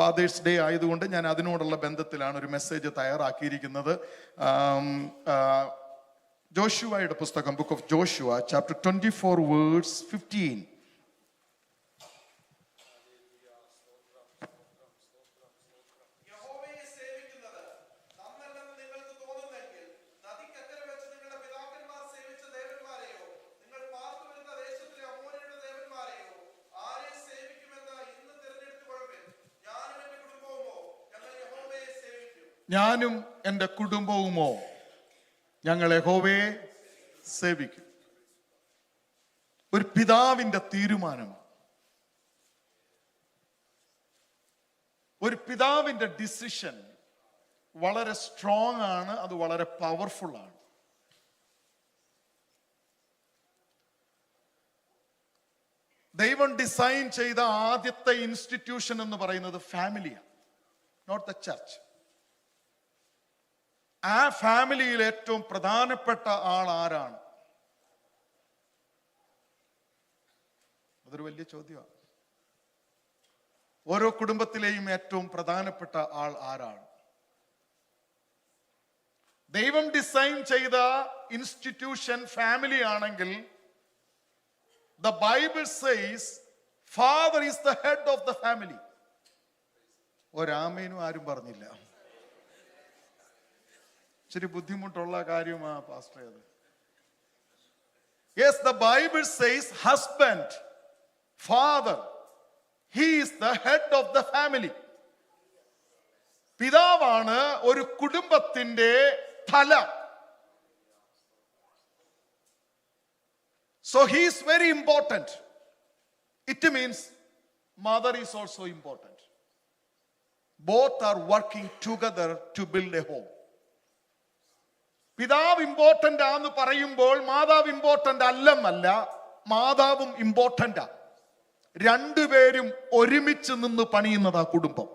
Fathers day ആയതുകൊണ്ട് ഞാൻ അതിനോടുള്ള ബന്ധത്തിലാണ് ഒരു മെസ്സേജ് തയ്യാറാക്കിയിരിക്കുന്നത്. ജോഷുവയുടെ പുസ്തകം, book of Joshua, chapter 24 verse 15. ഞാനും എൻ്റെ കുടുംബവുമോ ഞങ്ങൾ യഹോവയെ സേവിക്കും. ഒരു പിതാവിൻ്റെ തീരുമാനമാണ്, ഒരു പിതാവിൻ്റെ ഡിസിഷൻ വളരെ സ്ട്രോങ് ആണ്, അത് വളരെ പവർഫുൾ ആണ്. ദൈവം ഡിസൈൻ ചെയ്ത ആദ്യത്തെ ഇൻസ്റ്റിറ്റ്യൂഷൻ എന്ന് പറയുന്നത് ഫാമിലിയാണ്, നോട്ട് ദ ചർച്ച്. ആ ഫാമിലിയിൽ ഏറ്റവും പ്രധാനപ്പെട്ട ആൾ ആരാണ്? അതൊരു വലിയ ചോദ്യമാണ്. ഓരോ കുടുംബത്തിലെയും ഏറ്റവും പ്രധാനപ്പെട്ട ആൾ ആരാണ്? ദൈവം ഡിസൈൻ ചെയ്ത ഇൻസ്റ്റിറ്റ്യൂഷൻ ഫാമിലി ആണെങ്കിൽ, the Bible says father is the head of the family. ഒരാമേനും ആരും പറഞ്ഞില്ല. ഇച്ചിരി ബുദ്ധിമുട്ടുള്ള കാര്യമാ പാസ്റ്റർ അത്. Yes, the Bible says husband, father, he is the head of the family. പിതാവാണ് ഒരു കുടുംബത്തിന്റെ തല. So he is very important. It means mother is also important. Both are working together to build a home. പിതാവ് important ആണെന്ന് പറയുമ്പോൾ മാതാവ് important അല്ലെന്നല്ല, മാതാവും ഇമ്പോർട്ടന്റാ. രണ്ടുപേരും ഒരുമിച്ച് നിന്ന് പണിയുന്നതാ കുടുംബം.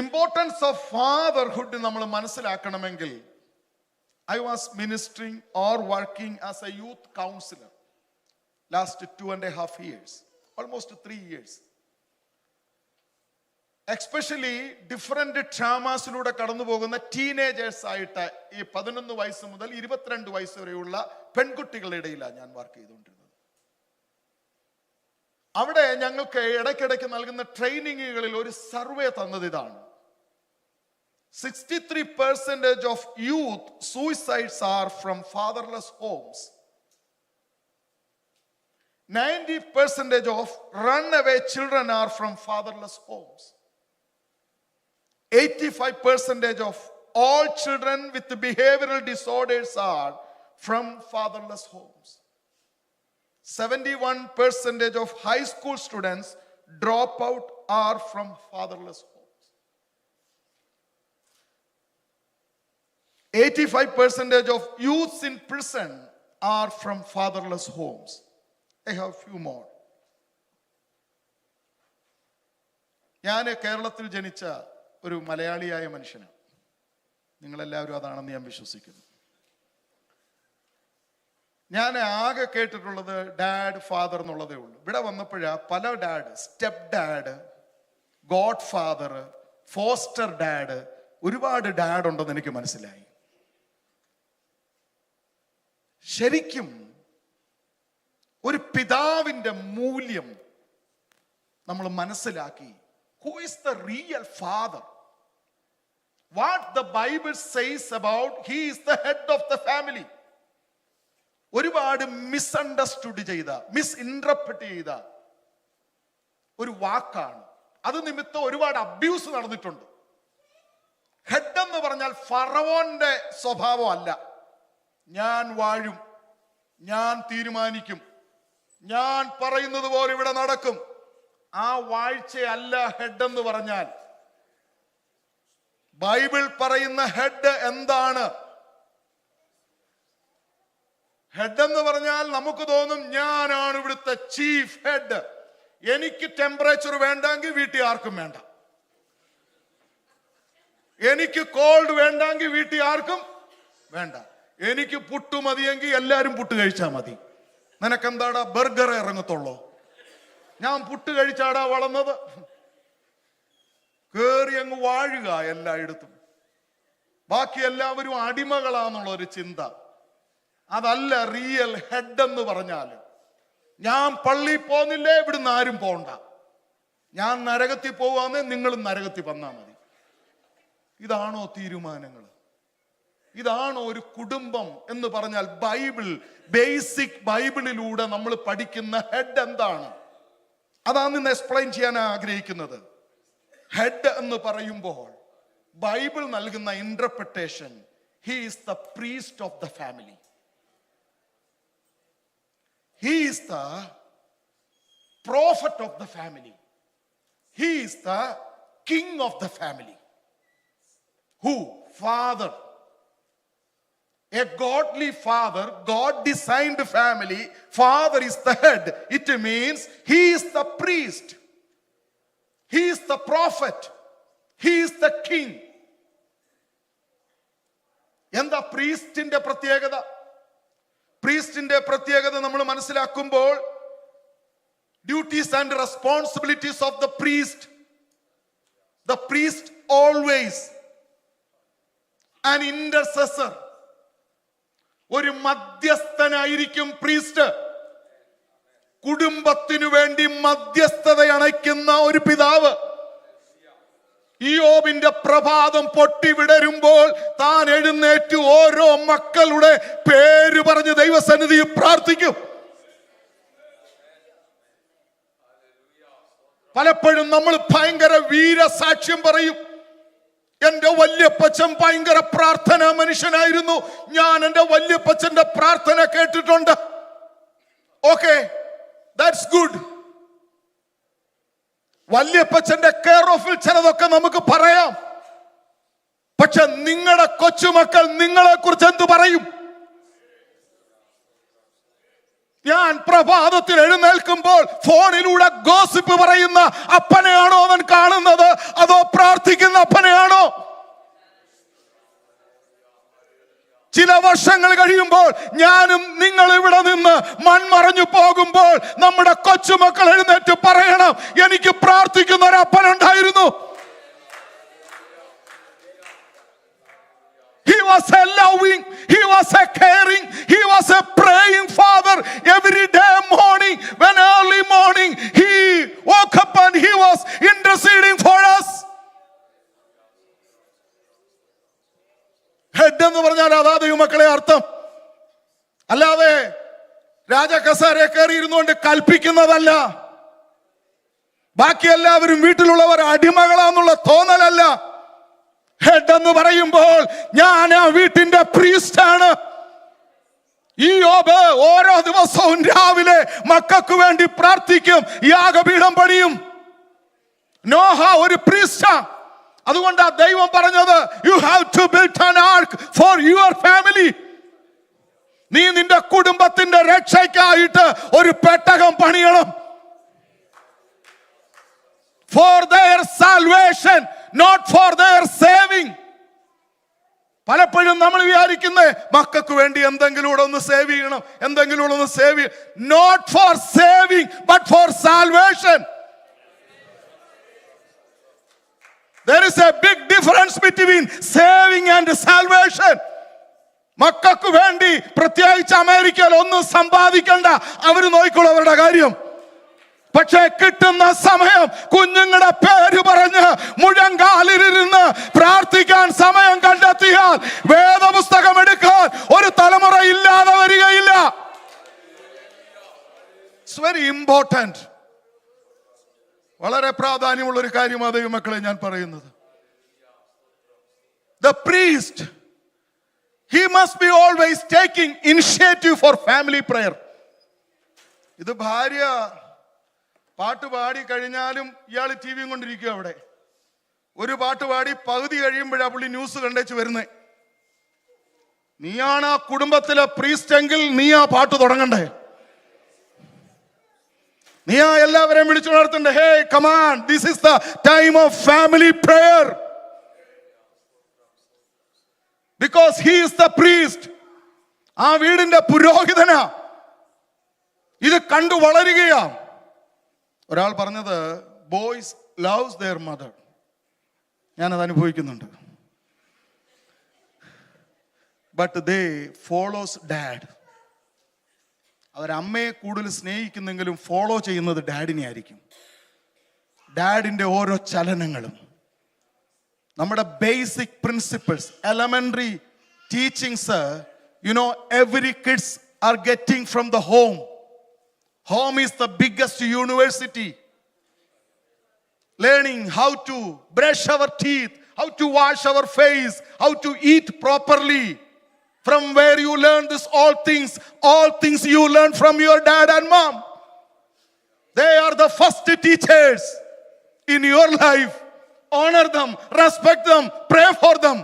ഇമ്പോർട്ടൻസ് ഓഫ് ഫാദർഹുഡ് നമ്മൾ മനസ്സിലാക്കണമെങ്കിൽ, I was ministering or working as a youth counselor last 2.5 years, almost 3 years. Especially different traumas-ലൂടെ കടന്നു പോകുന്ന ടീനേജേഴ്സ് ആയിട്ട് ഈ 11 വയസ്സ് മുതൽ 22 വയസ്സ് വരെയുള്ള പെൺകുട്ടികളുടെ ഇടയിലാണ് ഞാൻ വർക്ക് ചെയ്തുകൊണ്ടിരുന്നത്. അവിടെ ഞങ്ങൾക്ക് ഇടയ്ക്കിടയ്ക്ക് നൽകുന്ന ട്രെയിനിങ്ങുകളിൽ ഒരു സർവേ തന്നത് ഇതാണ്: 63% of youth suicides are from fatherless homes. 90% of runaway children are from fatherless homes. 85% of all children with behavioral disorders are from fatherless homes. 71% of high school students drop out are from fatherless homes. 85% of youths in prison are from fatherless homes. I have few more. ഞാൻ കേരളത്തിൽ ജനിച്ച ഒരു മലയാളിയായ മനുഷ്യനാണ്. നിങ്ങളെല്ലാവരും അതാണെന്ന് ഞാൻ വിശ്വസിക്കുന്നു. ഞാൻ ആകെ കേട്ടിട്ടുള്ളത് ഡാഡ്, ഫാദർ എന്നുള്ളതേ ഉള്ളൂ. ഇവിടെ വന്നപ്പോഴാ പല dad, step dad, God father, foster dad, ഒരുപാട് ഡാഡ് ഉണ്ടെന്ന് എനിക്ക് മനസ്സിലായി. ശരിക്കും ഒരു പിതാവിന്റെ മൂല്യം നമ്മൾ മനസ്സിലാക്കി. Who is the real father? What the Bible says about he is the head of the family. ഒരുപാട് മിസ്അണ്ടർസ്റ്റുഡ് ചെയ്ത, മിസ്ഇൻറ്റർപ്രറ്റ് ചെയ്ത ഒരു വാക്കാണ്. അത് നിമിത്തം ഒരുപാട് അബ്യൂസ് നടന്നിട്ടുണ്ട്. ഹെഡ് എന്ന് പറഞ്ഞാൽ ഫറവോന്റെ സ്വഭാവം അല്ല. ഞാൻ വാഴും, ഞാൻ തീരുമാനിക്കും, ഞാൻ പറയുന്നത് പോലെ ഇവിടെ നടക്കും. ആ വാഴ്ചയല്ല ഹെഡ് എന്ന് പറഞ്ഞാൽ. ബൈബിൾ പറയുന്ന ഹെഡ് എന്താണ്? ഹെഡ് എന്ന് പറഞ്ഞാൽ നമുക്ക് തോന്നും ഞാനാണ് ഇവിടുത്തെ ചീഫ് ഹെഡ്. എനിക്ക് ടെമ്പറേച്ചർ വേണ്ടെങ്കിൽ വീട്ടിൽ ആർക്കും വേണ്ട, എനിക്ക് കോൾഡ് വേണ്ടെങ്കിൽ വീട്ടിൽ ആർക്കും വേണ്ട, എനിക്ക് പുട്ട് മതിയെങ്കിൽ എല്ലാരും പുട്ട് കഴിച്ചാൽ മതി, നിനക്കെന്താടാ ബർഗർ ഇറങ്ങത്തുള്ളൂ, ഞാൻ പുട്ട് കഴിച്ചാടാ വളർന്നത്. കേറി അങ്ങ് വാഴുക എല്ലായിടത്തും. ബാക്കി എല്ലാവരും അടിമകളാന്നുള്ള ഒരു ചിന്ത. അതല്ല റിയൽ ഹെഡ് എന്ന് പറഞ്ഞാൽ. ഞാൻ പള്ളി പോന്നില്ലേ, ഇവിടുന്ന് ആരും പോണ്ട. ഞാൻ നരകത്തിൽ പോവാന്നേ, നിങ്ങളും നരകത്തിൽ വന്നാൽ മതി. ഇതാണോ തീരുമാനങ്ങൾ? ഇതാണോ ഒരു കുടുംബം എന്ന് പറഞ്ഞാൽ? ബൈബിൾ, ബേസിക് ബൈബിളിലൂടെ നമ്മൾ പഠിക്കുന്ന ഹെഡ് എന്താണ്? അതാണ് ഇന്ന് എക്സ്പ്ലെയിൻ ചെയ്യാൻ ആഗ്രഹിക്കുന്നത്. ഹെഡ് എന്ന് പറയുമ്പോൾ ബൈബിൾ നൽകുന്ന interpretation, he is the priest of the family. He is the prophet of the family. He is the king of the family. Who? Father. A godly father, God designed family. Father is the head. It means he is the priest. He is the prophet. He is the king. എന്താ പ്രീസ്റ്റിന്റെ പ്രത്യേകത? പ്രീസ്റ്റിന്റെ പ്രത്യേകത നമ്മൾ മനസ്സിലാക്കുമ്പോൾ, duties and responsibilities of the priest. The priest always an intercessor. ഒരു മധ്യസ്ഥനായിരിക്കും priest. കുടുംബത്തിനു വേണ്ടി മധ്യസ്ഥത അണയ്ക്കുന്ന ഒരു പിതാവ്. ഇയ്യോബിന്റെ പ്രഭാതം പൊട്ടി വിടരുമ്പോൾ താൻ എഴുന്നേറ്റ് ഓരോ മക്കളുടെ പേര് പറഞ്ഞ് ദൈവസന്നിധിയിൽ പ്രാർത്ഥിക്കും. പലപ്പോഴും നമ്മൾ ഭയങ്കര വീരസാക്ഷ്യം പറയും. എന്റെ വല്യപ്പച്ചൻ ഭയങ്കര പ്രാർത്ഥനാ മനുഷ്യനായിരുന്നു, ഞാൻ എന്റെ വല്യപ്പച്ചന്റെ പ്രാർത്ഥന കേട്ടിട്ടുണ്ട്. Okay, that's good. വല്യപ്പച്ചന്റെ കെയർ ഓഫിൽ ചിലതൊക്കെ നമുക്ക് പറയാം. പക്ഷെ നിങ്ങളുടെ കൊച്ചുമക്കൾ നിങ്ങളെ കുറിച്ച് എന്ത് പറയും? ഞാൻ പ്രഭാതത്തിൽ എഴുന്നേൽക്കുമ്പോൾ ഫോണിലൂടെ ഗോസിപ്പ് പറയുന്ന അപ്പനെയാണോ അവൻ കാണുന്നത്, അതോ പ്രാർത്ഥിക്കുന്ന അപ്പനെയാണോ? ചില വർഷങ്ങൾ കഴിയുമ്പോൾ ഞാനും നിങ്ങൾ ഇവിടെ നിന്ന് മൺമറഞ്ഞു പോകുമ്പോൾ നമ്മുടെ കൊച്ചുമക്കൾ എഴുന്നേറ്റ് പറയണം, എനിക്ക് പ്രാർത്ഥിക്കുന്ന ഒരു അപ്പനുണ്ടായിരുന്നു. He was a loving, he was a caring, he was a praying father. Every day morning, when early morning he woke up and he was interceding for us. Head എന്ന് പറഞ്ഞാൽ അതാ ദൈവമക്കളെ അർത്ഥം. അല്ലാതെ രാജകസേരയെ കയറി ഇരുന്നുകൊണ്ട് കൽപ്പിക്കുന്നതല്ല. ബാക്കി എല്ലാവരും വീട്ടിലുള്ളവർ അടിമകളാന്നുള്ള തോന്നലല്ല. ഹെഡ് എന്ന് പറയുമ്പോൾ ഞാൻ ആ വീട്ടിന്റെ പ്രീസ്റ്റാണ്. ഇയ്യോബ് ഓരോ ദിവസവും രാവിലെ മക്കൾക്ക് വേണ്ടി പ്രാർത്ഥിക്കും, യാഗപീഠം പണിയും. നോഹ ഒരു പ്രീസ്റ്റാ. അതുകൊണ്ടാ ദൈവം പറഞ്ഞത്, you have to build an ark for your family. നീ നിന്റെ കുടുംബത്തിന്റെ രക്ഷയ്ക്കായിട്ട് ഒരു പെട്ടകം പണിയണം. For their salvation, not for their saving. പലപ്പോഴും നമ്മൾ വിചാരിക്കുന്നേ മക്കൾക്ക് വേണ്ടി എന്തെങ്കിലും ഒന്ന് സേവ് ചെയ്യണം, എന്തെങ്കിലും ഒന്ന് സേവ് ചെയ്യണം. Not for saving, but for salvation. There is a big difference between saving and salvation. മക്കൾക്ക് വേണ്ടി പ്രത്യേകിച്ച് അമേരിക്കയിൽ ഒന്നും സമ്പാദിക്കണ്ട, അവര് നോക്കിക്കോളും അവരുടെ കാര്യം. പക്ഷെ കിട്ടുന്ന സമയം കുഞ്ഞുങ്ങളുടെ പേര് പറഞ്ഞ് മുഴങ്കാലിരുന്ന് പ്രാർത്ഥിക്കാൻ സമയം കണ്ടെത്തിയാൽ വേദപുസ്തകം എടുക്കാൻ ഒരു തലമുറ ഇല്ലാതെ വരികയില്ല. It's very important. വളരെ പ്രാധാന്യമുള്ള ഒരു കാര്യമാണ് ദൈവമക്കളെ ഞാൻ പറയുന്നത്. The priest, he must be always taking initiative for family prayer. ഇത് ഭാര്യ പാട്ട് പാടി കഴിഞ്ഞാലും ഇയാൾ ടി വിയും കൊണ്ടിരിക്കുക. അവിടെ ഒരു പാട്ട് പാടി പകുതി കഴിയുമ്പോഴാണ് പുള്ളി ന്യൂസ് കണ്ടേച്ച് വരുന്നേ. നീയാണ് ആ കുടുംബത്തിലെ പ്രീസ്റ്റ് എങ്കിൽ നീ ആ പാട്ട് തുടങ്ങണ്ടേ, നീ ആ എല്ലാവരെയും വിളിച്ചു നടത്തണ്ടേ. Hey come on, this is the time of family prayer. Because he is the priest. ആ വീടിന്റെ പുരോഹിതനാ. ഇത് കണ്ടു വളരുകയാ. ഒരാൾ പറഞ്ഞത് ബോയ്സ് ലവ്സ് ദെയർ മദർ. ഞാനത് അനുഭവിക്കുന്നുണ്ട്. But they follows dad. അവരമ്മയെ കൂടുതൽ സ്നേഹിക്കുന്നെങ്കിലും ഫോളോ ചെയ്യുന്നത് ഡാഡിനെ ആയിരിക്കും. ഡാഡിൻ്റെ ഓരോ ചലനങ്ങളും. നമ്മുടെ basic principles, elementary teachings, every kids are getting from the home. Home is the biggest university. Learning how to brush our teeth, how to wash our face, how to eat properly. From where you learn this, all things you learn from your dad and mom. They are the first teachers in your life. Honor them, respect them, pray for them.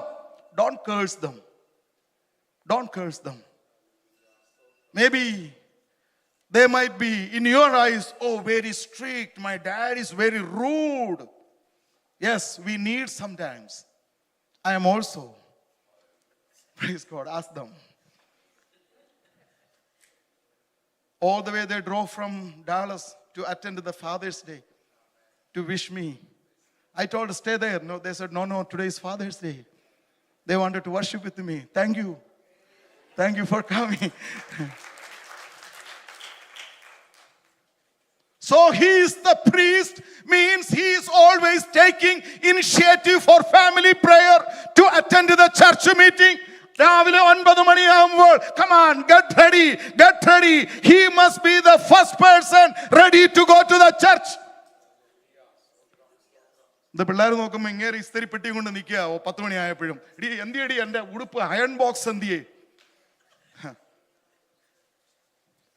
Don't curse them. Don't curse them. Maybe they might be in your eyes, oh, very strict, my dad is very rude. Yes, we need sometimes. I am also. Praise God. Ask them. All the way they drove from Dallas to attend the Father's Day, to wish me. I told them, stay there. No, they said, no, today is Father's Day. They wanted to worship with me. Thank you. Thank you for coming. So he is the priest, means he is always taking initiative for family prayer to attend the church meeting. രാവിലെ 9 മണിയാകുമ്പോൾ, come on, get ready. He must be the first person ready to go to the church. ഇത് പിള്ളേർ നോക്കുമ്പോ ഇങ്ങനെ ഇസ്തിരി പെട്ടി കൊണ്ട് നിൽക്കുക 10 മണിയായപ്പോഴും. എന്തിയടി എന്റെ ഉടുപ്പ് അയൺ ബോക്സ് എന്തിയേ?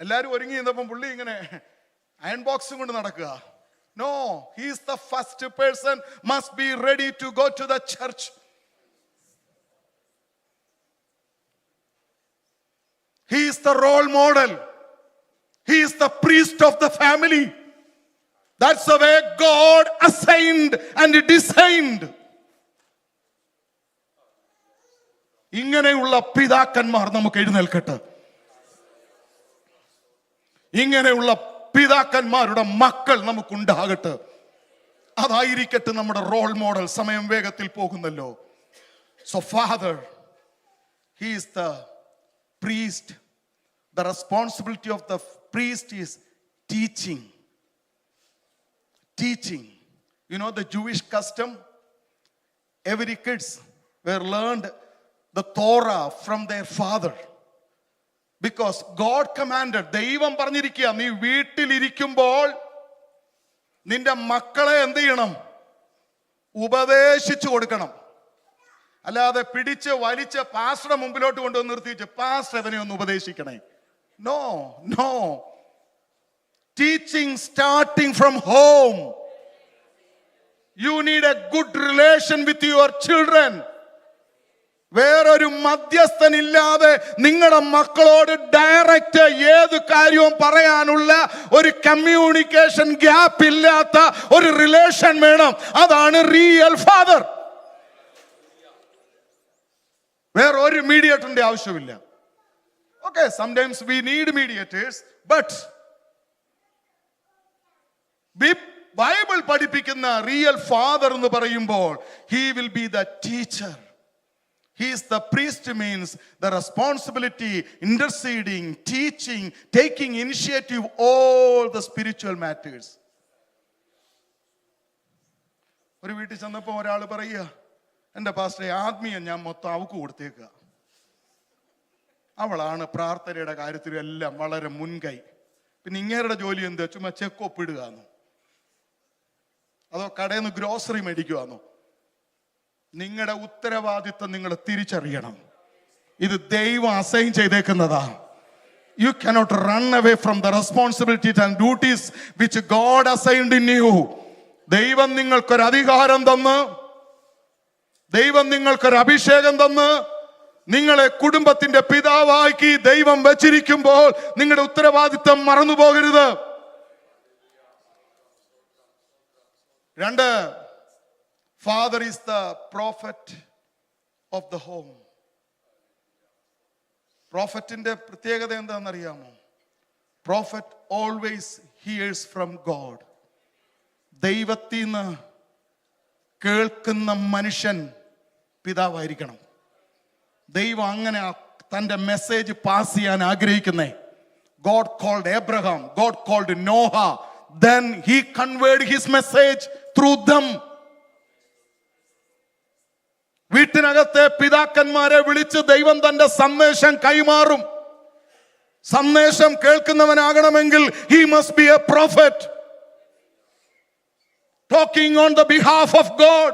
എല്ലാരും ഒരുങ്ങി നിന്നപ്പം പുള്ളി ഇങ്ങനെ അയൺ ബോക്സും കൊണ്ട് നടക്കുക. No, he is the first person, must be ready to go to the church. He is the role model. He is the priest of the family. That's the way God assigned and designed. ഇങ്ങനെയുള്ള പിതാക്കന്മാർ നമുക്ക് എഴുന്നേൽക്കട്ടെ. ഇങ്ങനെയുള്ള പിതാക്കന്മാരുടെ മക്കൾ നമുക്കുണ്ടാകട്ടെ. അതായിരിക്കട്ടെ നമ്മുടെ role model. സമയം വേഗത്തിൽ പോകുന്നല്ലോ. So Father, he is the priest. The responsibility of the priest is teaching. The Jewish custom, every kids were learned the Torah from their father, because God commanded. ദൈവം പറഞ്ഞിരിക്കുക, നീ വീട്ടിലിരിക്കുമ്പോൾ നിന്റെ മക്കളെ എന്ത് ചെയ്യണം? ഉപദേശിച്ചു കൊടുക്കണം. അല്ലാതെ പിടിച്ച് വലിച്ച് പാസ്റ്ററുടെ മുമ്പിലോട്ട് കൊണ്ടുവന്ന് നിർത്തിച്ച് പാസ്റ്റർ അവനെ ഒന്ന് ഉപദേശിക്കണേ. No. Teaching starting from home. You need a good relation with your children. വേറൊരു മധ്യസ്ഥനില്ലാതെ നിങ്ങളുടെ മക്കളോട് ഡയറക്റ്റ് ഏത് കാര്യവും പറയാനുള്ള ഒരു കമ്മ്യൂണിക്കേഷൻ ഗ്യാപ്പ് ഇല്ലാത്ത ഒരു റിലേഷൻ വേണം. അതാണ് റിയൽ ഫാദർ. വേറെ ഒരു മീഡിയേറ്ററിന്റെ ആവശ്യമില്ല. Okay, sometimes we need mediators, but Bible പഠിപ്പിക്കുന്ന റിയൽ ഫാദർ എന്ന് പറയുമ്പോൾ he will be the teacher. He is the priest, means the responsibility, interceding, teaching, taking initiative, all the spiritual matters. ഒരു വീട്ടിൽ ചെന്നപ്പോൾ ഒരാൾ പറയുക, എൻ്റെ പാസ്റ്ററെ ആത്മീയം ഞാൻ മൊത്തം അവക്ക് കൊടുത്തേക്കുക. അവളാണ് പ്രാർത്ഥനയുടെ കാര്യത്തിലും എല്ലാം വളരെ മുൻകൈ. പിന്നെ ഇങ്ങേരുടെ ജോലി എന്താ? ചുമ്മാ ചെക്കൊപ്പിടുക എന്നോ അതോ കടയിൽ നിന്ന് ഗ്രോസറി മേടിക്കുവാന്നോ? നിങ്ങളുടെ ഉത്തരവാദിത്വം നിങ്ങൾ തിരിച്ചറിയണം. ഇത് ദൈവം assign ചെയ്തേക്കുന്നതാ. You cannot run away from the responsibilities and duties which God assigned in you. ദൈവം നിങ്ങൾക്കൊരു അധികാരം തന്ന്, ദൈവം നിങ്ങൾക്കൊരു അഭിഷേകം തന്ന്, നിങ്ങളെ കുടുംബത്തിന്റെ പിതാവാക്കി ദൈവം വെച്ചിരിക്കുമ്പോൾ നിങ്ങളുടെ ഉത്തരവാദിത്വം മറന്നു പോകരുത്. 2, Father is the prophet of the home. പ്രോഫറ്റിന്റെ പ്രത്യേകത എന്താണെന്നറിയാമോ? Prophet always hears from God. ദൈവത്തിൽ നിന്ന് കേൾക്കുന്ന മനുഷ്യൻ പിതാവായിരിക്കണം. ദൈവം അങ്ങനെ തൻ്റെ മെസ്സേജ് പാസ് ചെയ്യാൻ ആഗ്രഹിക്കുന്നേ. God called Abraham, God called Noah, then he conveyed his message through them. വീട്ടിനകത്തെ പിതാക്കന്മാരെ വിളിച്ച് ദൈവം തന്റെ സന്ദേശം കൈമാറും. സന്ദേശം കേൾക്കുന്നവനാകണമെങ്കിൽ he must be a prophet talking on the behalf of God.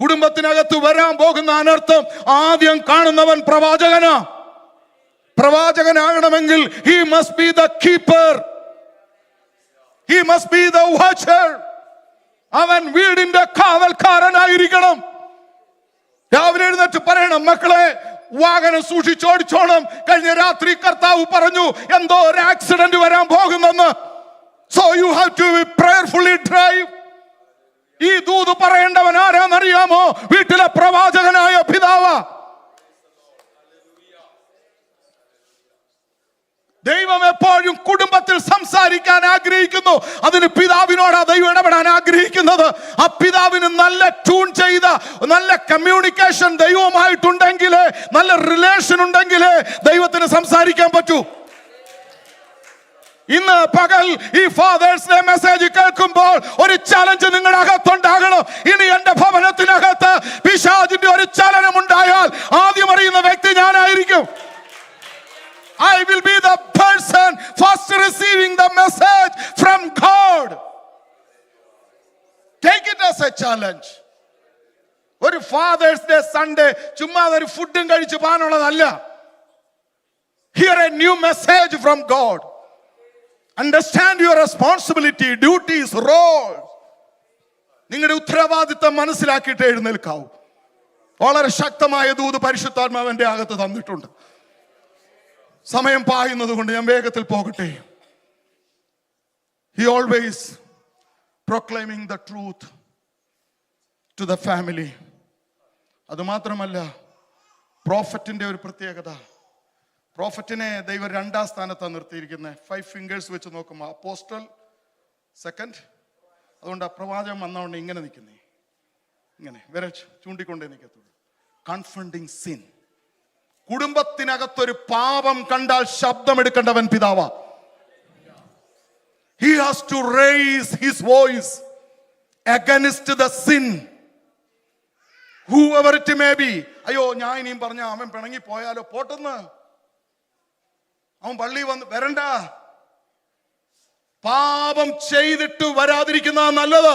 കുടുംബത്തിനകത്ത് വരാൻ പോകുന്ന അനർത്ഥം ആദ്യം കാണുന്നവൻ പ്രവാചകനാ. പ്രവാചകനാകണമെങ്കിൽ he must be the keeper, he must be the watcher. അവൻ വീടിന്റെ കാവൽക്കാരനായിരിക്കണം. രാവിലെ എഴുന്നേറ്റ് പറയണം, മക്കളെ വാഹനം സൂക്ഷിച്ചോടിച്ചോണം. കഴിഞ്ഞ രാത്രി കർത്താവ് പറഞ്ഞു എന്തോ ഒരു ആക്സിഡന്റ് വരാൻ പോകുന്നെന്ന്. So you have to be prayerfully drive. ഈ ദൂത് പറയേണ്ടവൻ ആരാന്നറിയാമോ? വീട്ടിലെ പ്രവാചകനായ പിതാവ്. ദൈവം എപ്പോഴും കുടുംബത്തിൽ സംസാരിക്കാൻ ആഗ്രഹിക്കുന്നു. അതിന് പിതാവിനോടാ ദൈവം ഇടപെടാൻ ആഗ്രഹിക്കുന്നത്. ആ പിതാവിന് നല്ല ട്യൂൺ ചെയ്ത നല്ല കമ്മ്യൂണിക്കേഷൻ ദൈവവുമായിട്ടുണ്ടെങ്കിലേ, നല്ല റിലേഷൻ ഉണ്ടെങ്കിലേ ദൈവത്തിന് സംസാരിക്കാൻ പറ്റൂ. ഇന്ന് പകൽ ഈ ഫാദേഴ്സ് ഡേ മെസ്സേജ് കേൾക്കുമ്പോൾ ഒരു ചലഞ്ച് നിങ്ങളുടെ അകത്തുണ്ടാകണം. ഇനി എന്റെ ഭവനത്തിനകത്ത് പിശാചിന്റെ ഒരു ചലനം ഉണ്ടായാൽ ആദ്യം അറിയുന്ന വ്യക്തി ഞാനായിരിക്കും. I will be the person first receiving the message from God. Take it as a challenge. ഒരു ഫാദേഴ്സ് ഡേ സൺഡേ ചുമ്മാ ഒരു ഫുഡും കഴിച്ച് പോകാനുള്ളതല്ല. Hear a new message from God. Understand your responsibility, duties, roles. നിങ്ങളുടെ ഉത്തരവാദിത്തം മനസ്സിലാക്കിയിട്ട് എഴുന്നേൽക്കാവൂ. വളരെ ശക്തമായ ദൂത് പരിശുദ്ധാത്മാവിന്റെ അകത്ത് തന്നിട്ടുണ്ട്. സമയം പായുന്നത് കൊണ്ട് ഞാൻ വേഗത്തിൽ പോകട്ടെ. He always proclaiming the truth to the family. അതുമാത്രമല്ല, പ്രോഫറ്റിന്റെ ഒരു പ്രത്യേകത, പ്രോഫറ്റിനെ ദൈവം രണ്ടാം സ്ഥാനത്താണ് നിർത്തിയിരിക്കുന്നത്. 5 ഫിംഗേഴ്സ് വെച്ച് നോക്കുമ്പോൾ അപ്പോസ്റ്റൽ സെക്കൻഡ്. അതുകൊണ്ട് പ്രവാചകൻ വന്നതുകൊണ്ട് ഇങ്ങനെ നിൽക്കുന്നേ, ഇങ്ങനെ വിരൽ ചൂണ്ടിക്കൊണ്ടേ നിൽക്കത്തുള്ളൂ. കൺഫണ്ടിങ് സിൻ. കുടുംബത്തിനകത്തൊരു പാപം കണ്ടാൽ ശബ്ദമെടുക്കേണ്ടവൻ പിതാവാ. He has to raise his voice against the sin, whoever it may be. അയ്യോ, ഞാൻ ഇനിയും പറഞ്ഞ അവൻ പിണങ്ങി പോയാലോ, പോട്ടെന്ന്, അവൻ പള്ളി വന്ന് വരണ്ട. പാപം ചെയ്തിട്ട് വരാതിരിക്കുന്ന നല്ലത്.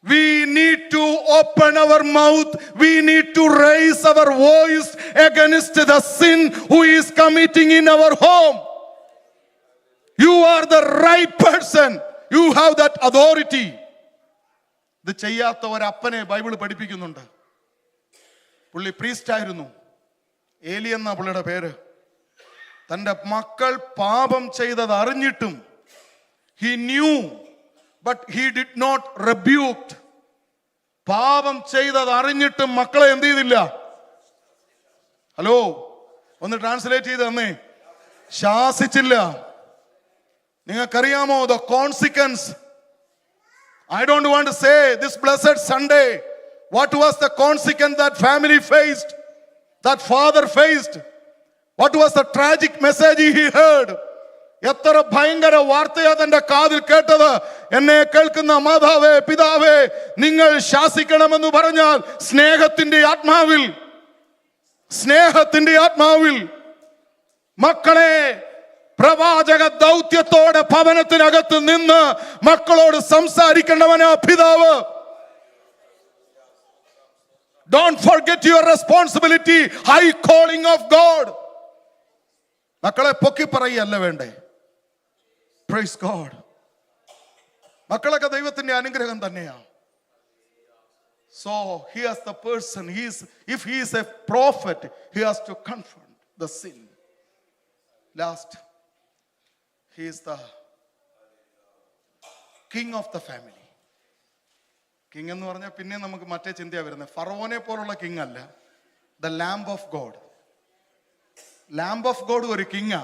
We need to open our mouth. We need to raise our voice against the sin who is committing in our home. You are the right person. You have that authority. ഇത് ചെയ്യാത്ത ഒരപ്പനെ ബൈബിൾ പഠിപ്പിക്കുന്നുണ്ട്. പുള്ളി priest ആയിരുന്നു. ഏലി എന്ന പുള്ളിയുടെ പേര്. തന്റെ മക്കൾ പാപം ചെയ്തത് അറിഞ്ഞിട്ടും he knew, but he did not rebuked. പാപം ചെയ്തത് അറിഞ്ഞിട്ടും മക്കളെ എന്ത് ചെയ്തില്ല? ഹലോ, ഒന്ന് ട്രാൻസ്ലേറ്റ് ചെയ്ത് തന്നേ. ശാസിച്ചില്ല. നിങ്ങൾക്കറിയാമോ the consequence? I don't want to say this blessed Sunday what was the consequence that family faced, that father faced. What was the tragic message he heard? എത്ര ഭയങ്കര വാർത്തയാ തന്റെ കാതിൽ കേട്ടത്. എന്നെ കേൾക്കുന്ന മാതാവേ, പിതാവേ, നിങ്ങൾ ശാസിക്കണമെന്ന് പറഞ്ഞാൽ സ്നേഹത്തിന്റെ ആത്മാവിൽ, സ്നേഹത്തിന്റെ ആത്മാവിൽ മക്കളെ പ്രവാചക ദൗത്യത്തോടെ ഭവനത്തിനകത്ത് നിന്ന് മക്കളോട് സംസാരിക്കേണ്ടവനാ പിതാവ്. Don't forget your responsibility, high calling of God. മക്കളെ പൊക്കി പറയല്ല വേണ്ടേ. Praise God. മക്കളൊക്കെ ദൈവത്തിന്റെ അനുഗ്രഹം തന്നെയാ. So he has the person, if he is a prophet, he has to confront the sin. Last, he is the king of the family. King എന്ന് പറഞ്ഞാൽ പിന്നെ നമുക്ക് മറ്റേ ചിന്തയാ വരുന്നത്. ഫറവോനെ പോലുള്ള കിങ് അല്ല, the lamb of God. Lamb of God ഒരു കിങ്ങാ.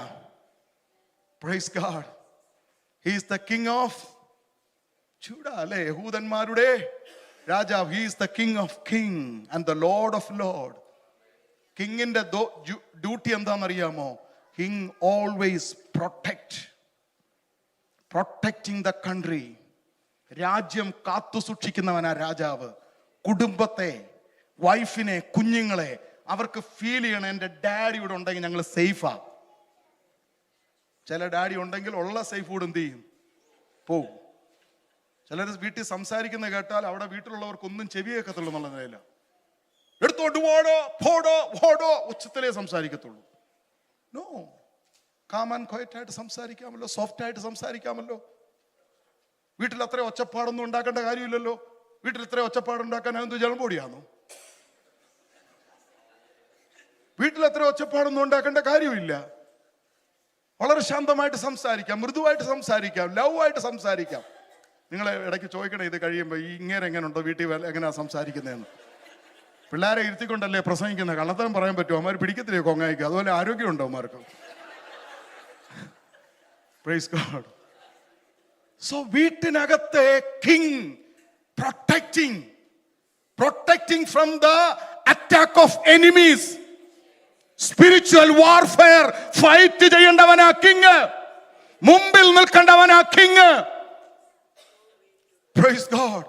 Praise God. He is the king of Judah, അല്ലേ? യഹൂദന്മാരുടെ രാജാവ്. He is the king of king and the lord of lord. കിങ്ങിന്റെ ഡ്യൂട്ടി എന്താണെന്നറിയാമോ? King always protecting the country. രാജ്യം കാത്തു സൂക്ഷിക്കുന്നവനാ രാജാവ്. കുടുംബത്തെ, വൈഫിനെ, കുഞ്ഞുങ്ങളെ അവർക്ക് ഫീൽ ചെയ്യണം, എൻ്റെ ഡാഡി ഇവിടെ ഉണ്ടെങ്കിൽ ഞങ്ങൾ സേഫാ. ചില ഡാഡി ഉണ്ടെങ്കിൽ ഉള്ള സേഫ് കൂടെ എന്ത് ചെയ്യും? പോവും. ചിലർ വീട്ടിൽ സംസാരിക്കുന്ന കേട്ടാൽ അവിടെ വീട്ടിലുള്ളവർക്കൊന്നും ചെവി കേൾക്കത്തുള്ളൂ എന്നുള്ള നിലയില. എടുത്തോട്ട് പോടോ പോടോ പോടോ ഉച്ചത്തിലേ സംസാരിക്കത്തുള്ളൂ. നോ, കാം ആൻഡ് ക്വയറ്റ് ആയിട്ട് സംസാരിക്കാമല്ലോ, സോഫ്റ്റ് ആയിട്ട് സംസാരിക്കാമല്ലോ. വീട്ടിൽ അത്ര ഒച്ചപ്പാടൊന്നും ഉണ്ടാക്കേണ്ട കാര്യമില്ലല്ലോ. വീട്ടിൽ ഇത്ര ഒച്ചപ്പാടുണ്ടാക്കാൻ എന്ത് ജലംപൊടിയാണോ? വീട്ടിൽ അത്ര ഒച്ചപ്പാടൊന്നും ഉണ്ടാക്കേണ്ട കാര്യമില്ല. വളരെ ശാന്തമായിട്ട് സംസാരിക്കാം, മൃദുവായിട്ട് സംസാരിക്കാം, ലവ് ആയിട്ട് സംസാരിക്കാം. നിങ്ങളെ ഇടയ്ക്ക് ചോദിക്കണേ ഇത് കഴിയുമ്പോൾ ഈ ഇങ്ങനെ എങ്ങനെയുണ്ടോ, വീട്ടിൽ എങ്ങനെയാ സംസാരിക്കുന്നതെന്ന്. പിള്ളേരെ ഇരുത്തിക്കൊണ്ടല്ലേ പ്രസംഗിക്കുന്നത്, കള്ളത്തരം പറയാൻ പറ്റുമോ? അവന്മാർ പിടിക്കത്തില്ലേ കൊങ്ങായിക്ക്? അതുപോലെ ആരോഗ്യമുണ്ടോ അവന്മാർക്ക്? Praise God. സോ വീട്ടിനകത്തെ king protecting from the attack of enemies. Spiritual warfare fight ചെയ്യേണ്ടവനാ കിങ്, മുമ്പിൽ നിൽക്കേണ്ടവനാ king. Praise God.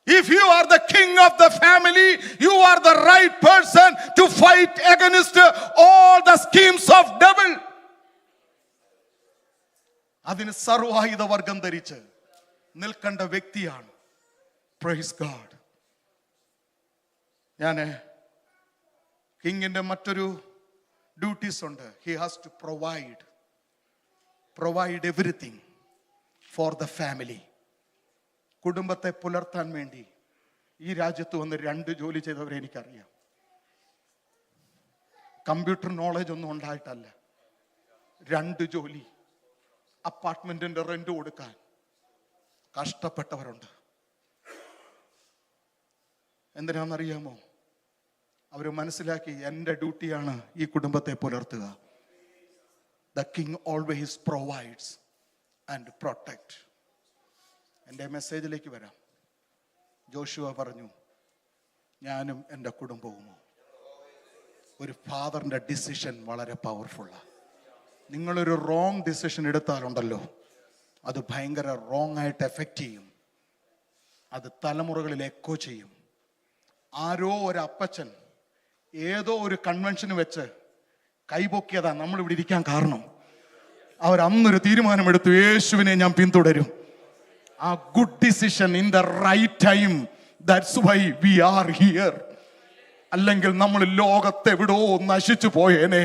If you are the king of the family, you are the right person to fight against all the schemes of devil. അതിന് സർവായുധ വർഗം ധരിച്ച് നിൽക്കേണ്ട വ്യക്തിയാണ്. Praise God. ഞാന് കിങ്ങിന്റെ മറ്റൊരു ഡ്യൂട്ടീസ് ഉണ്ട്. He has to provide everything for the family. കുടുംബത്തെ പുലർത്താൻ വേണ്ടി ഈ രാജ്യത്ത് വന്ന് 2 ജോലി ചെയ്തവരെ എനിക്കറിയാം. കമ്പ്യൂട്ടർ നോളജ് ഒന്നും ഉണ്ടായിട്ടല്ല, 2 ജോലി, അപ്പാർട്ട്മെന്റിന്റെ റെന്റ് കൊടുക്കാൻ കഷ്ടപ്പെട്ടവരുണ്ട്. എന്തിനാണെന്നറിയാമോ? അവർ മനസ്സിലാക്കി എൻ്റെ ഡ്യൂട്ടിയാണ് ഈ കുടുംബത്തെ പുലർത്തുക. The king always provides and protect. എൻ്റെ മെസ്സേജിലേക്ക് വരാം. ജോഷുവ പറഞ്ഞു, ഞാനും എൻ്റെ കുടുംബവുമോ. ഒരു ഫാദറിൻ്റെ ഡിസിഷൻ വളരെ പവർഫുള്ളാണ്. നിങ്ങളൊരു റോങ് ഡിസിഷൻ എടുത്താലുണ്ടല്ലോ, അത് ഭയങ്കര റോങ് ആയിട്ട് എഫക്റ്റ് ചെയ്യും. അത് തലമുറകളിൽ എക്കോ ചെയ്യും. ആരോ ഒരു അപ്പച്ചൻ ഏതോ ഒരു കൺവെൻഷന് വെച്ച് കൈപൊക്കിയതാ നമ്മളിവിടെ ഇരിക്കാൻ കാരണം. അവർ അന്നൊരു തീരുമാനമെടുത്തു, യേശുവിനെ ഞാൻ പിന്തുടരും. ആ good decision in the right time, that's why we are here. അല്ലെങ്കിൽ നമ്മൾ ലോകത്തെവിടോ നശിച്ചു പോയേനെ.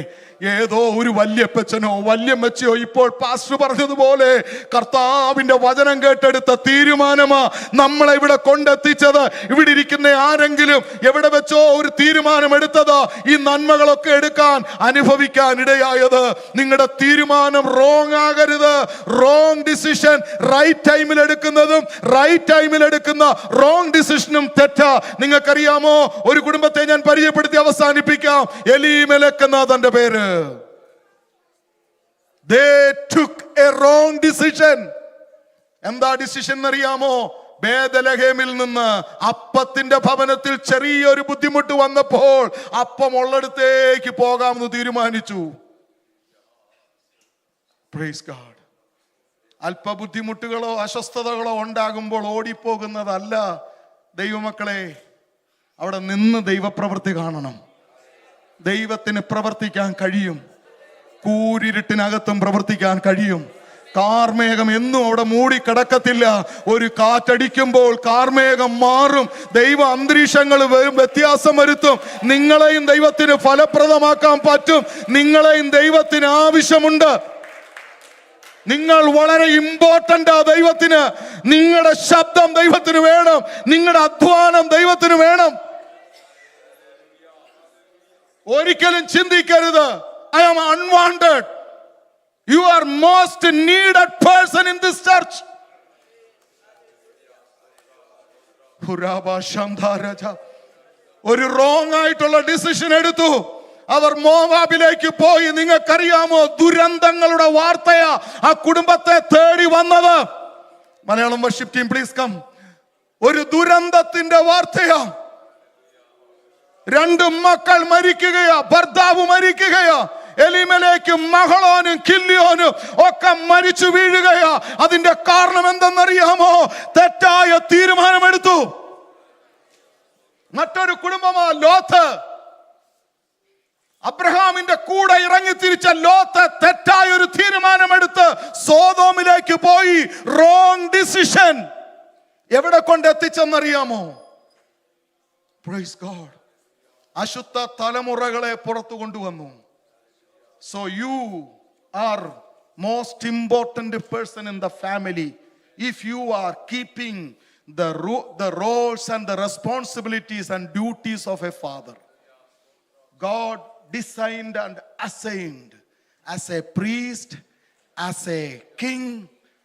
ഏതോ ഒരു വല്യപ്പച്ചനോ വല്യമ്മച്ചയോ ഇപ്പോൾ പാസ്റ്റർ പറഞ്ഞതുപോലെ കർത്താവിന്റെ വചനം കേട്ടെടുത്ത തീരുമാനമാ നമ്മളെ ഇവിടെ കൊണ്ടെത്തിച്ചത്. ഇവിടെ ഇരിക്കുന്ന ആരെങ്കിലും എവിടെ വെച്ചോ ഒരു തീരുമാനം എടുത്തതോ ഈ നന്മകളൊക്കെ എടുക്കാൻ അനുഭവിക്കാൻ ഇടയായത്. നിങ്ങളുടെ തീരുമാനം റോങ് ആകരുത്. റോങ് ഡിസിഷൻ റൈറ്റ് ടൈമിൽ എടുക്കുന്നതും റൈറ്റ് ടൈമിൽ എടുക്കുന്ന റോങ് ഡിസിഷനും തെറ്റാ. നിങ്ങൾക്കറിയാമോ, ഒരു കുടുംബത്തെ ഞാൻ പരിചയപ്പെടുത്തി അവസാനിപ്പിക്കാം. എലീമേലെക്ക് എന്ന തന്റെ പേര്. They took a wrong decision. എന്താ ഡിസിഷൻ എന്നറിയാമോ? ബേദലഹേമിൽ നിന്ന് അപ്പത്തിന്റെ ഭവനത്തിൽ ചെറിയൊരു ബുദ്ധിമുട്ട് വന്നപ്പോൾ അപ്പം ഉള്ളിടത്തേക്ക് പോകാമെന്ന് തീരുമാനിച്ചു. Praise God. അല്പ ബുദ്ധിമുട്ടുകളോ അസ്വസ്ഥതകളോ ഉണ്ടാകുമ്പോൾ ഓടിപ്പോകുന്നതല്ല ദൈവമക്കളെ. അവിടെ നിന്ന് ദൈവപ്രവൃത്തി കാണണം. ദൈവത്തിന് പ്രവർത്തിക്കാൻ കഴിയും. കൂരിരുട്ടിനകത്തും പ്രവർത്തിക്കാൻ കഴിയും. കാർമേഘം എന്നും അവിടെ മൂടിക്കിടക്കത്തില്ല. ഒരു കാറ്റടിക്കുമ്പോൾ കാർമേഘം മാറും. ദൈവ അന്തരീക്ഷങ്ങൾ വ്യത്യാസം വരുത്തും. നിങ്ങളെയും ദൈവത്തിന് ഫലപ്രദമാക്കാൻ പറ്റും. നിങ്ങളെയും ദൈവത്തിന് ആവശ്യമുണ്ട്. നിങ്ങൾ വളരെ ഇമ്പോർട്ടന്റ് ആ ദൈവത്തിന്. നിങ്ങളുടെ ശബ്ദം ദൈവത്തിന് വേണം. നിങ്ങളുടെ അധ്വാനം ദൈവത്തിന് വേണം. ഒരിക്കലും ചിന്തിക്കരുത്, I am unwanted. You are most needed person in this church. ഒരു റോങ് ആയിട്ടുള്ള ഡിസിഷൻ എടുത്തു. അവർ മോവാബിലേക്ക് പോയി. നിങ്ങൾക്കറിയാമോ, ദുരന്തങ്ങളുടെ വാർത്തയാ ആ കുടുംബത്തെ തേടി വന്നത്. Malayalam worship team please come. ഒരു ദുരന്തത്തിന്റെ വാർത്തയാ. 2 മക്കൾ മരിക്കുകയാ, ഭർത്താവ് മരിക്കുകയാ, എലിമേലെക്കും മഹളോനും കില്ലിയോനും ഒക്കെ മരിച്ചു വീഴുകയാ. അതിന്റെ കാരണം എന്തെന്നറിയാമോ? തെറ്റായ തീരുമാനമെടുത്തു. മറ്റൊരു കുടുംബമാ ലോത്ത്. അബ്രഹാമിന്റെ കൂടെ ഇറങ്ങി തിരിച്ച ലോത്ത് തെറ്റായ ഒരു തീരുമാനമെടുത്ത് സോദോമിലേക്ക് പോയി. Wrong decision. എവിടെ കൊണ്ടെത്തിച്ചെന്നറിയാമോ? Praise God. അശുദ്ധ തലമുറകളെ പുറത്തു കൊണ്ടുവന്നു. So you are most important person in the family. If you are keeping the roles and the responsibilities and duties of a father, God designed and assigned as a priest, as a king,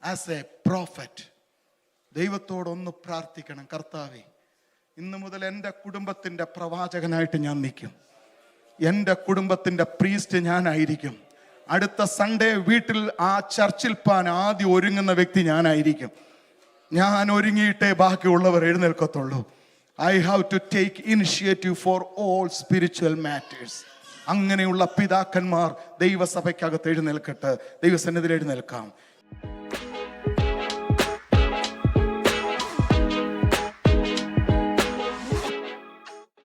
as a prophet. ദൈവത്തോടൊന്ന് പ്രാർത്ഥിക്കണം, കർത്താവേ, ഇന്നു മുതൽ എൻ്റെ കുടുംബത്തിൻ്റെ പ്രവാചകനായിട്ട് ഞാൻ നിൽക്കും. എൻ്റെ കുടുംബത്തിൻ്റെ പ്രീസ്റ്റ് ഞാനായിരിക്കും. അടുത്ത സൺഡേ വീട്ടിൽ ആ ചർച്ചിൽ പാൻ ആദ്യം ഒരുങ്ങുന്ന വ്യക്തി ഞാനായിരിക്കും. ഞാൻ ഒരുങ്ങിയിട്ടേ ബാക്കിയുള്ളവർ എഴുന്നേൽക്കത്തുള്ളൂ. I have to take initiative for all spiritual matters. അങ്ങനെയുള്ള പിതാക്കന്മാർ ദൈവസഭയ്ക്കകത്ത് എഴുന്നേൽക്കട്ടെ. ദൈവസന്നിധിയിൽ എഴുന്നേൽക്കാം.